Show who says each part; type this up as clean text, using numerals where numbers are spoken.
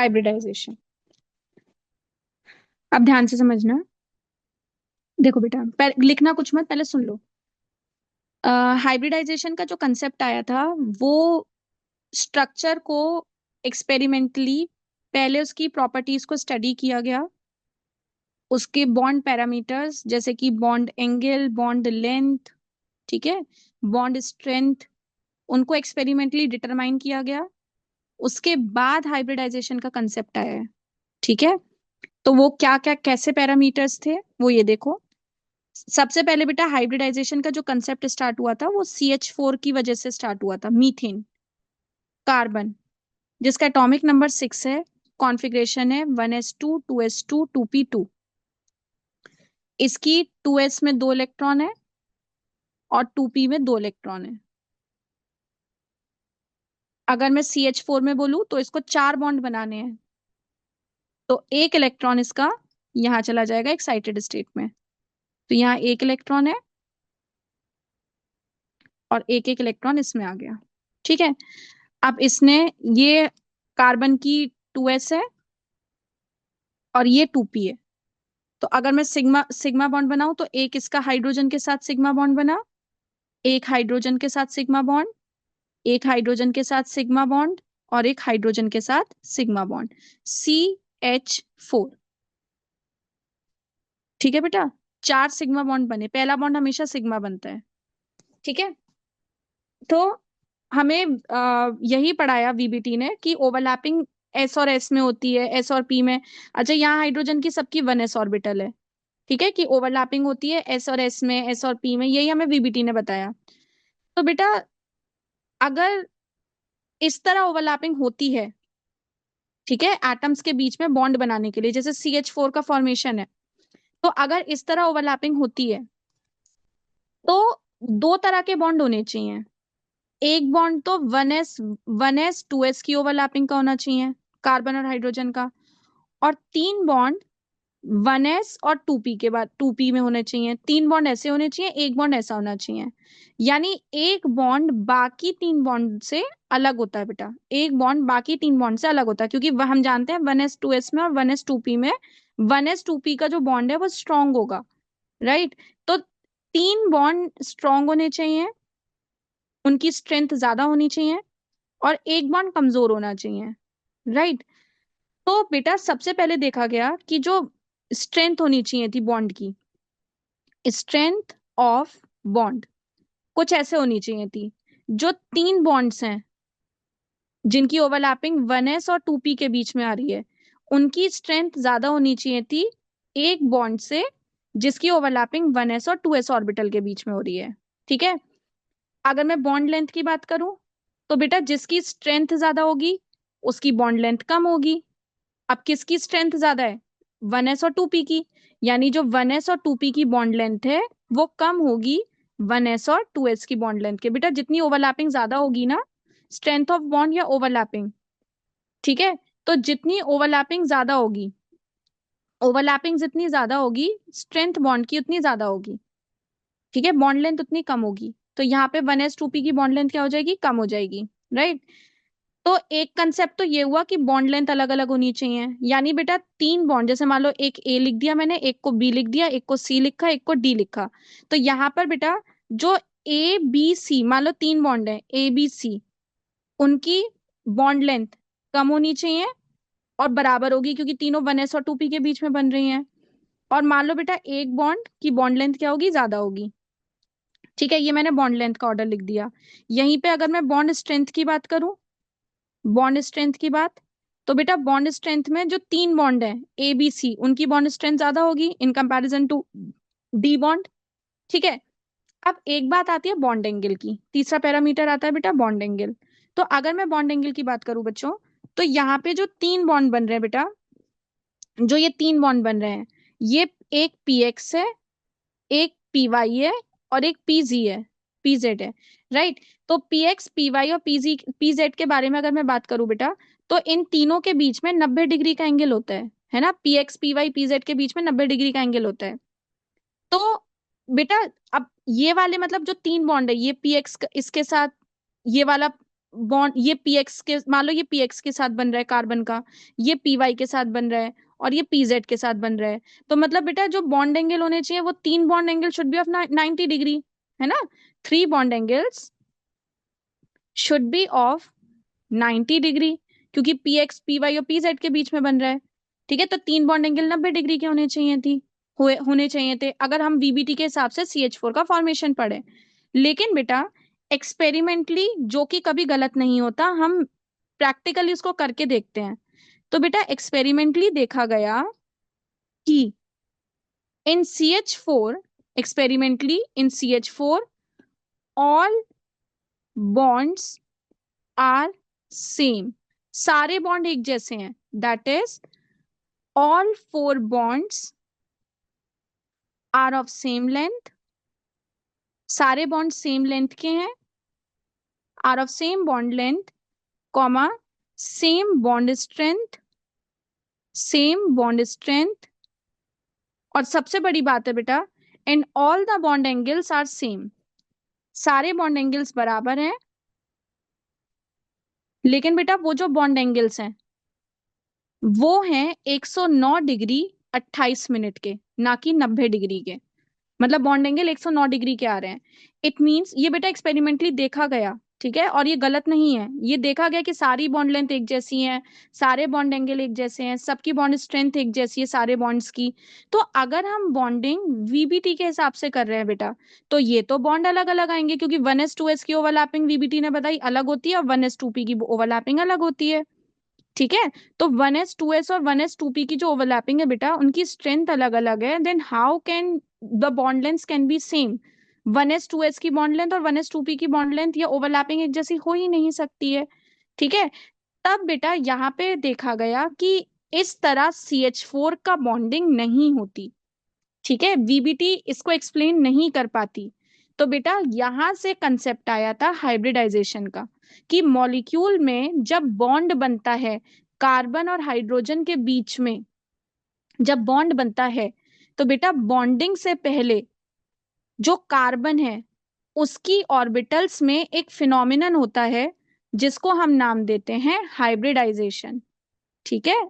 Speaker 1: Hybridisation. अब ध्यान से समझना। देखो बेटा, लिखना कुछ मत, पहले सुन लो। हाइब्रिडाइजेशन का जो कंसेप्ट आया था वो स्ट्रक्चर को एक्सपेरिमेंटली पहले उसकी प्रॉपर्टीज को स्टडी किया गया, उसके बॉन्ड पैरामीटर्स जैसे कि बॉन्ड एंगल, बॉन्ड लेंथ, ठीक है, बॉन्ड स्ट्रेंथ, उनको एक्सपेरिमेंटली डिटरमाइन किया गया। उसके बाद हाइब्रिडाइजेशन का कंसेप्ट आया है। ठीक है, तो वो क्या क्या कैसे पैरामीटर्स थे वो ये देखो। सबसे पहले बेटा हाइब्रिडाइजेशन का जो कंसेप्ट स्टार्ट हुआ था वो CH4 की वजह से स्टार्ट हुआ था। मीथेन, कार्बन, जिसका एटॉमिक नंबर 6 है, कॉन्फ़िगरेशन है 1s2 2s2 2p2। इसकी 2s में 2 इलेक्ट्रॉन है और 2p में 2 इलेक्ट्रॉन है। अगर मैं CH4 में बोलूं तो इसको 4 बॉन्ड बनाने हैं, तो 1 इलेक्ट्रॉन इसका यहाँ चला जाएगा एक्साइटेड स्टेट में, तो यहाँ 1 इलेक्ट्रॉन है और एक एक इलेक्ट्रॉन इसमें आ गया। ठीक है, अब इसने, ये कार्बन की 2s है और ये 2p है। तो अगर मैं सिग्मा सिग्मा बॉन्ड बनाऊं तो एक इसका हाइड्रोजन के साथ सिग्मा बॉन्ड बना, एक हाइड्रोजन के साथ सिग्मा बॉन्ड, एक हाइड्रोजन के साथ सिग्मा बॉन्ड और एक हाइड्रोजन के साथ सिग्मा बॉन्ड, CH4। ठीक है बेटा, 4 सिग्मा बॉन्ड बने, पहला बॉन्ड हमेशा सिग्मा बनता है। ठीक है, तो हमें यही पढ़ाया VBT ने कि ओवरलैपिंग S और S में होती है, S और P में। अच्छा, यहाँ हाइड्रोजन की सबकी 1s ऑर्बिटल है। ठीक है, कि ओवरलैपिंग होती है S और S में, S और P में, यही हमें VBT ने बताया। तो बेटा अगर इस तरह ओवरलैपिंग होती है, ठीक है, एटम्स के बीच में बॉन्ड बनाने के लिए, जैसे CH4 का फॉर्मेशन है, तो अगर इस तरह ओवरलैपिंग होती है तो दो तरह के बॉन्ड होने चाहिए। एक बॉन्ड तो 1s 2s की ओवरलैपिंग का होना चाहिए, कार्बन और हाइड्रोजन का। और 3 बॉन्ड 1s और 2p के बाद 2p में होने चाहिए। 3 बॉन्ड ऐसे होने चाहिए, एक बॉन्ड ऐसा होना चाहिए। यानी एक बॉन्ड बाकी 3 बॉन्ड से अलग होता है बेटा, एक बॉन्ड बाकी 3 बॉन्ड से अलग होता है, क्योंकि हम जानते हैं 1s 2s में और 1s 2p में 1s 2p का जो बॉन्ड है वो स्ट्रांग होगा, राइट। तो 3 बॉन्ड स्ट्रांग होने चाहिए, उनकी स्ट्रेंथ ज्यादा होनी चाहिए, और एक बॉन्ड कमजोर होना चाहिए, राइट। तो बेटा सबसे पहले देखा गया कि जो स्ट्रेंथ होनी चाहिए थी बॉन्ड की, स्ट्रेंथ ऑफ बॉन्ड कुछ ऐसे होनी चाहिए थी। जो 3 बॉन्ड्स हैं जिनकी ओवरलैपिंग 1s और 2p के बीच में आ रही है, उनकी स्ट्रेंथ ज्यादा होनी चाहिए थी एक बॉन्ड से जिसकी ओवरलैपिंग 1s और 2s ऑर्बिटल के बीच में हो रही है। ठीक है, अगर मैं बॉन्ड लेंथ की बात करूं तो बेटा जिसकी स्ट्रेंथ ज्यादा होगी उसकी बॉन्ड लेंथ कम होगी। अब किसकी स्ट्रेंथ ज्यादा है, 1s और 2p की, यानी जो 1s और 2p की बॉन्ड लेंथ है वो कम होगी 1s और 2s की बॉन्ड लेंथ के। बेटा जितनी ओवरलैपिंग ज्यादा होगी ना, स्ट्रेंथ ऑफ बॉन्ड या ओवरलैपिंग, ठीक है, तो जितनी ओवरलैपिंग ज्यादा होगी, ओवरलैपिंग जितनी ज्यादा होगी स्ट्रेंथ बॉन्ड की उतनी ज्यादा होगी। ठीक है, बॉन्ड लेंथ उतनी कम होगी, तो यहाँ पे 1s 2p की बॉन्ड लेंथ क्या हो जाएगी, कम हो जाएगी, राइट। तो एक कंसेप्ट तो ये हुआ कि बॉन्ड लेंथ अलग अलग होनी चाहिए। यानी बेटा 3 बॉन्ड, जैसे मान लो एक ए लिख दिया मैंने, एक को बी लिख दिया, एक को सी लिखा, एक को डी लिखा, तो यहाँ पर बेटा जो A B C, मान लो 3 बॉन्ड है A B C, उनकी बॉन्ड लेंथ कम होनी चाहिए और बराबर होगी, क्योंकि तीनों 1s और 2p के बीच में बन रही हैं। और मान लो बेटा एक बॉन्ड की बॉन्ड लेंथ क्या होगी, ज्यादा होगी। ठीक है, ये मैंने बॉन्ड लेंथ का ऑर्डर लिख दिया। यहीं पे अगर मैं बॉन्ड स्ट्रेंथ की बात करूं, बॉन्ड स्ट्रेंथ की बात, तो बेटा बॉन्ड स्ट्रेंथ में जो 3 बॉन्ड है A B C, उनकी बॉन्ड स्ट्रेंथ ज्यादा होगी in comparison to D bond. ठीक है, अब एक बात आती है बॉन्ड एंगल की, तीसरा पैरामीटर आता है बेटा बॉन्ड एंगल। तो अगर मैं बॉन्ड एंगल की बात करूं बच्चों, तो यहाँ पे जो 3 बॉन्ड बन रहे हैं बेटा, जो ये 3 बॉन्ड बन रहे हैं, ये एक PX है, एक PY है और एक PZ है, PZ है, राइट। तो PX PY और PZ के बारे में अगर मैं बात करूं बेटा, तो इन तीनों के बीच में 90 डिग्री का एंगल होता है ना, PX PY PZ के बीच में 90 डिग्री का एंगल होता है। तो बेटा अब ये वाले मतलब जो 3 बॉन्ड है, ये PX इसके साथ, ये वाला बॉन्ड, ये पीएक्स के, मान लो ये पीएक्स के साथ बन रहा है कार्बन का, ये पीवाई के साथ बन रहा है, और ये पीजेड के साथ बन रहा है। तो मतलब बेटा जो बॉन्ड एंगल होने चाहिए वो तीन bond angle should be of 90 degree, है ना। Three bond angles should be of 90 degree, क्योंकि पी एक्स पी वाई और पी जेड के बीच में बन रहा है। ठीक है, तो तीन बॉन्ड एंगल 90 डिग्री के होने चाहिए थी, होने चाहिए थे, अगर हम वीबीटी के हिसाब से CH4 का फॉर्मेशन पढ़े। लेकिन बेटा एक्सपेरिमेंटली, जो कि कभी गलत नहीं होता, हम प्रैक्टिकली इसको करके देखते हैं। तो बेटा एक्सपेरिमेंटली देखा गया कि in CH4, experimentally in CH4 all bonds are same, सारे बॉन्ड एक जैसे हैं, that is all four bonds are of same length, सारे बॉन्ड सेम लेंथ के हैं, are of same bond length, comma same bond strength, same bond strength, और सबसे बड़ी बात है बेटा, and all the bond angles are same, सारे बॉन्ड एंगल्स बराबर हैं। लेकिन बेटा वो जो बॉन्ड एंगल्स हैं वो हैं 109 डिग्री 28 मिनट के, ना कि 90 डिग्री के। मतलब बॉन्ड एंगल 109 डिग्री के आ रहे हैं। इट मींस ये बेटा एक्सपेरिमेंटली देखा गया, ठीक है, और ये गलत नहीं है, ये देखा गया कि सारी बॉन्ड लेंथ एक जैसी है, सारे बॉन्ड एंगल एक जैसे हैं, सबकी बॉन्ड स्ट्रेंथ एक जैसी है सारे बॉन्ड्स की। तो अगर हम बॉन्डिंग वीबीटी के हिसाब से कर रहे हैं बेटा, तो ये तो बॉन्ड अलग अलग आएंगे, क्योंकि 1s2s की ओवरलैपिंग वीबीटी ने बताई अलग होती है, और 1s2p की ओवरलैपिंग अलग होती है। ठीक है, तो 1s2s और 1s2p की जो ओवरलैपिंग है बेटा, उनकी स्ट्रेंथ अलग अलग है, then how can the bond length can be same. 1s2s की बॉन्ड लेंथ और 1s2p की बॉन्ड लेंथ या ओवरलैपिंग एक जैसी हो ही नहीं सकती है। ठीक है, तब बेटा यहाँ पे देखा गया कि इस तरह CH4 का बॉन्डिंग नहीं होती। ठीक है, वीबीटी इसको एक्सप्लेन नहीं कर पाती। तो बेटा यहां से कंसेप्ट आया था हाइब्रिडाइजेशन का, कि मॉलिक्यूल में जब बॉन्ड बनता है कार्बन और हाइड्रोजन के बीच में, जब बॉन्ड बनता है, तो बेटा बॉन्डिंग से पहले जो कार्बन है उसकी ऑर्बिटल्स में एक फिनोमिनन होता है जिसको हम नाम देते हैं हाइब्रिडाइजेशन। ठीक है,